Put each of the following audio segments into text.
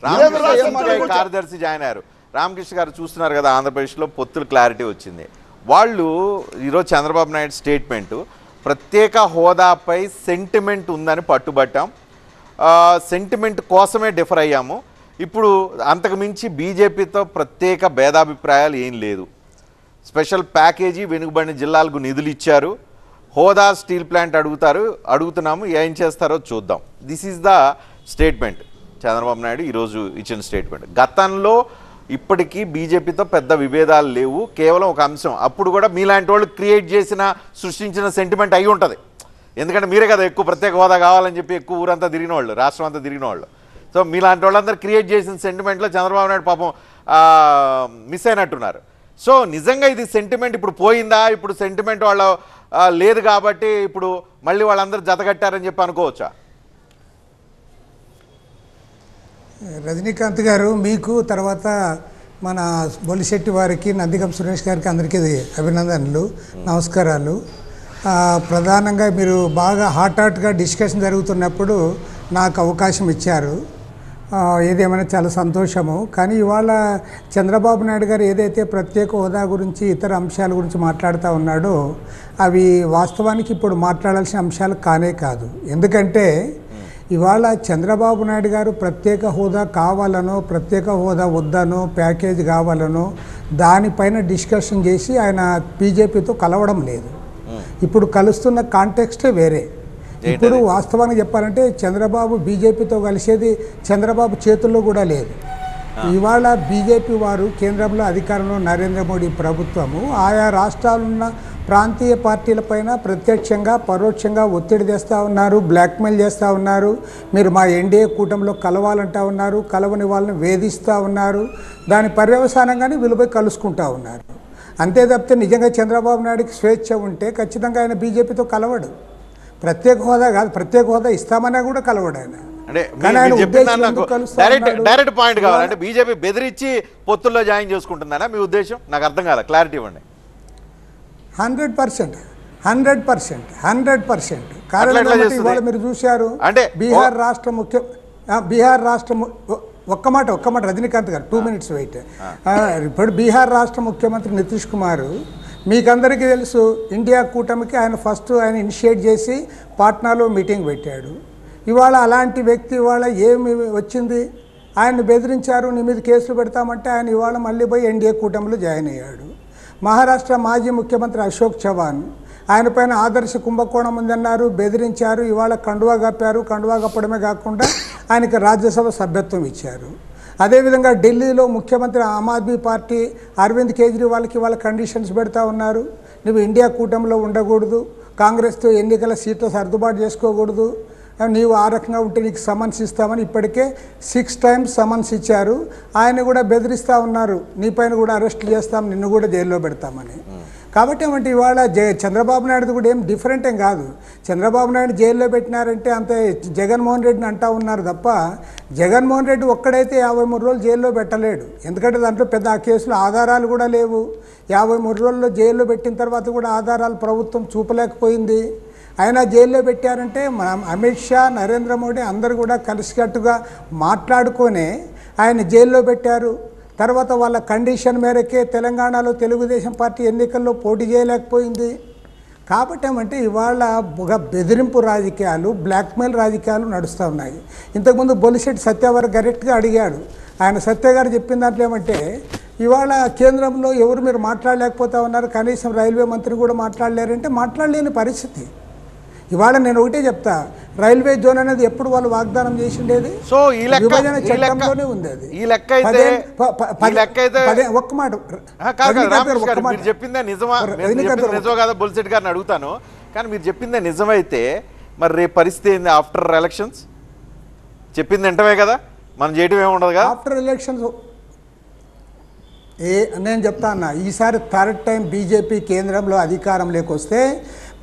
కార్యదర్శి జాయిన్ అయ్యారు. రామకృష్ణ గారు చూస్తున్నారు కదా, ఆంధ్రప్రదేశ్లో పొత్తులు క్లారిటీ వచ్చింది. వాళ్ళు ఈరోజు చంద్రబాబు నాయుడు స్టేట్మెంటు ప్రత్యేక హోదాపై సెంటిమెంట్ ఉందని పట్టుబట్టాం, సెంటిమెంట్ కోసమే డిఫర్ అయ్యాము, ఇప్పుడు అంతకుమించి బీజేపీతో ప్రత్యేక భేదాభిప్రాయాలు ఏం లేదు, స్పెషల్ ప్యాకేజీ వెనుకబడిన జిల్లాలకు నిధులు ఇచ్చారు, హోదా స్టీల్ ప్లాంట్ అడుగుతున్నాము, ఏం చేస్తారో చూద్దాం. This is the statement Chandrababu Naidu ఈరోజు ఇచ్చిన స్టేట్మెంట్. గతంలో ఇప్పటికీ బీజేపీతో పెద్ద విభేదాలు లేవు, కేవలం ఒక అంశం అప్పుడు కూడా మీలాంటి వాళ్ళు క్రియేట్ చేసిన సృష్టించిన సెంటిమెంట్ అయి ఉంటుంది. ఎందుకంటే మీరే కదా ఎక్కువ ప్రత్యేక హోదా కావాలని చెప్పి ఎక్కువ ఊరంతా తిరిగిన వాళ్ళు, రాష్ట్రం అంతా తిరిగిన వాళ్ళు. సో మీలాంటి వాళ్ళందరూ క్రియేట్ చేసిన సెంటిమెంట్లో చంద్రబాబు నాయుడు పాపం మిస్ అయినట్టున్నారు. సో నిజంగా ఇది సెంటిమెంట్ ఇప్పుడు పోయిందా, ఇప్పుడు సెంటిమెంట్ వాళ్ళ లేదు కాబట్టి ఇప్పుడు మళ్ళీ వాళ్ళందరూ జతగట్టారని చెప్పి అనుకోవచ్చా? రజనీకాంత్ గారు, మీకు తర్వాత మన బొలిశెట్టి వారికి, నందిగం సురేష్ గారికి అందరికీ అభినందనలు, నమస్కారాలు. ప్రధానంగా మీరు బాగా హాట్గా డిస్కషన్ జరుగుతున్నప్పుడు నాకు అవకాశం ఇచ్చారు, ఏదేమైనా చాలా సంతోషము. కానీ ఇవాళ చంద్రబాబు నాయుడు గారు ఏదైతే ప్రత్యేక హోదా గురించి ఇతర అంశాల గురించి మాట్లాడుతూ ఉన్నాడో అవి వాస్తవానికి ఇప్పుడు మాట్లాడాల్సిన అంశాలు కానే కాదు. ఎందుకంటే ఇవాళ చంద్రబాబు నాయుడు గారు ప్రత్యేక హోదా కావాలనో ప్రత్యేక హోదా వద్దనో ప్యాకేజ్ కావాలనో దానిపైన డిస్కషన్ చేసి ఆయన బీజేపీతో కలవడం లేదు. ఇప్పుడు కలుస్తున్న కాంటెక్స్టే వేరే. ఇప్పుడు వాస్తవానికి చెప్పాలంటే చంద్రబాబు బీజేపీతో కలిసేది చంద్రబాబు చేతుల్లో కూడా లేదు. ఇవాళ బీజేపీ వారు కేంద్రంలో అధికారంలో నరేంద్ర మోడీ ప్రభుత్వము ఆయా రాష్ట్రాలున్న ప్రాంతీయ పార్టీలపైన ప్రత్యక్షంగా పరోక్షంగా ఒత్తిడి తెస్తూ ఉన్నారు, బ్లాక్మెయిల్ చేస్తూ ఉన్నారు. మీరు మా ఎన్డీఏ కూటమిలో కలవాలంటూ ఉన్నారు, కలవని వాళ్ళని వేధిస్తూ ఉన్నారు. దాని పర్యవసానంగానే వీళ్ళపై కలుసుకుంటూ ఉన్నారు. అంతే తప్పితే నిజంగా చంద్రబాబు నాయుడుకి స్వేచ్ఛ ఉంటే ఖచ్చితంగా ఆయన బీజేపీతో కలవడు. ప్రత్యేక హోదా కాదు, ప్రత్యేక హోదా ఇస్తామన్నా కూడా కలవడు ఆయన. డైరెక్ట్ పాయింట్ కావాలంటే బీజేపీ బెదిరించి పొత్తుల్లో జాయిన్ చేసుకుంటుందనా మీ ఉద్దేశం? నాకు అర్థం కాదు, క్లారిటీ ఇవ్వండి. 100% కారణం ఇవాళ మీరు చూశారు, బీహార్ రాష్ట్ర ఒక్క మాట రజనీకాంత్ గారు 2 minutes వెయిట్. ఇప్పుడు బీహార్ రాష్ట్ర ముఖ్యమంత్రి నితీష్ కుమార్ మీకందరికీ తెలుసు, ఇండియా కూటమికి ఆయన ఇనిషియేట్ చేసి పాట్నాలో మీటింగ్ పెట్టాడు. ఇవాళ అలాంటి వ్యక్తి ఇవాళ ఏమి వచ్చింది, ఆయన్ని బెదిరించారు, నీ మీద కేసులు పెడతామంటే ఆయన ఇవాళ మళ్ళీ పోయి ఎన్డీఏ కూటమిలో జాయిన్ అయ్యాడు. మహారాష్ట్ర మాజీ ముఖ్యమంత్రి అశోక్ చవాన్, ఆయన పైన ఆదర్శ కుంభకోణం ఉందన్నారు, బెదిరించారు, ఇవాళ కండువా కప్పారు. కండువా కప్పడమే కాకుండా ఆయనకి రాజ్యసభ సభ్యత్వం ఇచ్చారు. అదేవిధంగా ఢిల్లీలో ముఖ్యమంత్రి ఆమ్ ఆద్మీ పార్టీ అరవింద్ కేజ్రీవాల్కి వాళ్ళ కండిషన్స్ పెడతా ఉన్నారు. నువ్వు ఇండియా కూటమిలో ఉండకూడదు, కాంగ్రెస్తో ఎన్నికల సీట్లు సర్దుబాటు చేసుకోకూడదు, నీవు ఆ రకంగా ఉంటే నీకు సమన్స్ ఇస్తామని ఇప్పటికే 6 times సమన్స్ ఇచ్చారు. ఆయన కూడా బెదిరిస్తూ ఉన్నారు, నీ పైన కూడా అరెస్ట్ చేస్తాం, నిన్ను కూడా జైల్లో పెడతామని. కాబట్టి ఏమంటే ఇవాళ చంద్రబాబు నాయుడు కూడా ఏం డిఫరెంట్ ఏం కాదు. చంద్రబాబు నాయుడు జైల్లో పెట్టినారంటే అంతే జగన్మోహన్ రెడ్డిని అంటూ ఉన్నారు తప్ప జగన్మోహన్ రెడ్డి ఒక్కడైతే 53 రోజులు జైల్లో పెట్టలేడు. ఎందుకంటే దాంట్లో పెద్ద ఆ కేసులో ఆధారాలు కూడా లేవు. 53 రోజుల్లో జైల్లో పెట్టిన తర్వాత కూడా ఆధారాలు ప్రభుత్వం చూపలేకపోయింది. ఆయన జైల్లో పెట్టారంటే అమిత్ షా, నరేంద్ర మోడీ అందరూ కూడా కలిసికట్టుగా మాట్లాడుకొనే ఆయన జైల్లో పెట్టారు. తర్వాత వాళ్ళ కండిషన్ మేరకే తెలంగాణలో తెలుగుదేశం పార్టీ ఎన్నికల్లో పోటీ చేయలేకపోయింది. కాబట్టి ఏమంటే ఇవాళ ఒక బెదిరింపు రాజకీయాలు, బ్లాక్మెయిల్ రాజకీయాలు నడుస్తూ ఉన్నాయి. ఇంతకుముందు బొలిశెట్టి సత్యవారు డైరెక్ట్గా అడిగాడు, ఆయన సత్య గారు చెప్పిన దాంట్లో ఏమంటే ఇవాళ కేంద్రంలో ఎవరు మీరు మాట్లాడలేకపోతా ఉన్నారు, కనీసం రైల్వే మంత్రి కూడా మాట్లాడలేరంటే మాట్లాడలేని పరిస్థితి. ఇవాళ నేను ఒకటే చెప్తా, రైల్వే జోన్ అనేది ఎప్పుడు వాళ్ళు వాగ్దానం చేసిండేది, సో ఈ విభజన చట్టంలోనే ఉంది. అది ఈ లెక్క అయితే ఒక్క మాట మీరు చెప్పిందే నిజమా, నిజమో కాదా బొలిశెట్టి గారిని అడుగుతాను. కానీ మీరు చెప్పిందే నిజమైతే మరి రేపు పరిస్థితి ఏంది ఆఫ్టర్ ఎలక్షన్స్? చెప్పింది వెంటనే కదా, మనం చేయటం ఏముండదు కదా ఆఫ్టర్ ఎలక్షన్స్. నేను చెప్తా అన్నా, ఈసారి 3rd time బీజేపీ కేంద్రంలో అధికారంలోకి వస్తే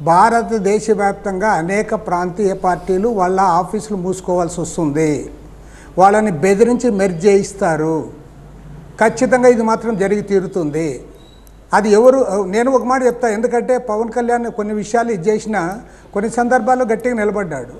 భారతదేశ వ్యాప్తంగా అనేక ప్రాంతీయ పార్టీలు వాళ్ళ ఆఫీసులు మూసుకోవాల్సి వస్తుంది, వాళ్ళని బెదిరించి మెర్జ్ చేయిస్తారు. ఖచ్చితంగా ఇది మాత్రం జరిగి తీరుతుంది. అది ఎవరు, నేను ఒక మాట చెప్తా, ఎందుకంటే పవన్ కళ్యాణ్ కొన్ని విషయాలు ఇది చేసినా కొన్ని సందర్భాల్లో గట్టిగా నిలబడ్డాడు.